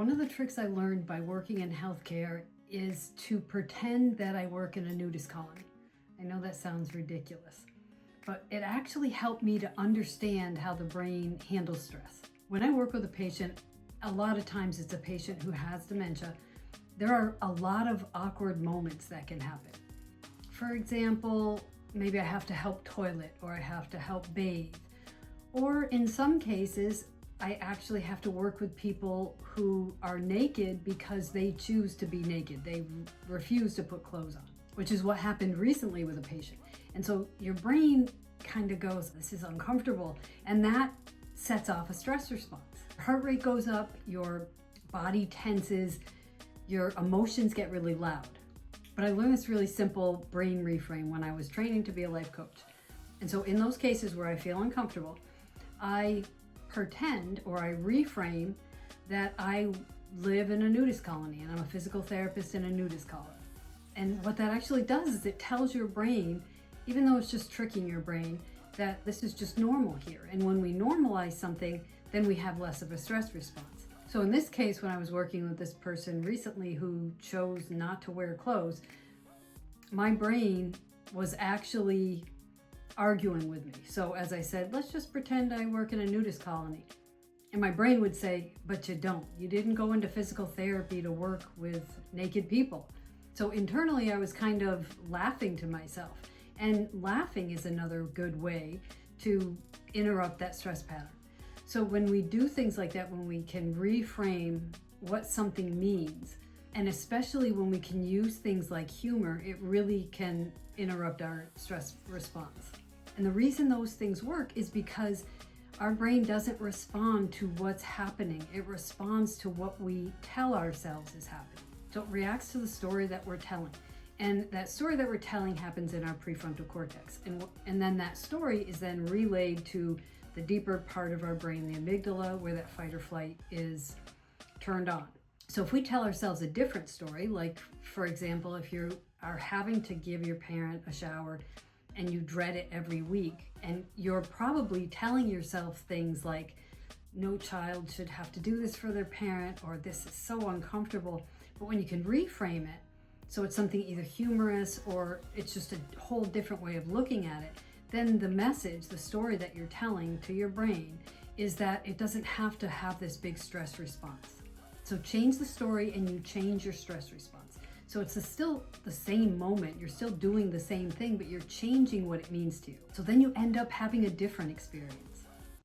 One of the tricks I learned by working in healthcare is to pretend that I work in a nudist colony. I know that sounds ridiculous, but it actually helped me to understand how the brain handles stress. When I work with a patient, a lot of times it's a patient who has dementia. There are a lot of awkward moments that can happen. For example, maybe I have to help toilet, or I have to help bathe. Or in some cases, I actually have to work with people who are naked because they choose to be naked. They refuse to put clothes on, which is what happened recently with a patient. And so your brain kind of goes, this is uncomfortable, and that sets off a stress response. Heart rate goes up, your body tenses, your emotions get really loud. But I learned this really simple brain reframe when I was training to be a life coach. And so in those cases where I feel uncomfortable, I pretend, or I reframe, that I live in a nudist colony and I'm a physical therapist in a nudist colony. And what that actually does is it tells your brain, even though it's just tricking your brain, that this is just normal here. And when we normalize something, then we have less of a stress response. So in this case, when I was working with this person recently who chose not to wear clothes, my brain was actually arguing with me. So as I said, let's just pretend I work in a nudist colony. And my brain would say, but you don't. You didn't go into physical therapy to work with naked people. So internally, I was kind of laughing to myself. And laughing is another good way to interrupt that stress pattern. So when we do things like that, when we can reframe what something means, and especially when we can use things like humor, it really can interrupt our stress response. And the reason those things work is because our brain doesn't respond to what's happening. It responds to what we tell ourselves is happening. So it reacts to the story that we're telling. And that story that we're telling happens in our prefrontal cortex. And then that story is then relayed to the deeper part of our brain, the amygdala, where that fight or flight is turned on. So if we tell ourselves a different story, like for example, if you are having to give your parent a shower and you dread it every week, and you're probably telling yourself things like, no child should have to do this for their parent, or this is so uncomfortable. But when you can reframe it, so it's something either humorous or it's just a whole different way of looking at it, then the message, the story that you're telling to your brain is that it doesn't have to have this big stress response. So change the story and you change your stress response. So it's still the same moment, you're still doing the same thing, but you're changing what it means to you. So then you end up having a different experience.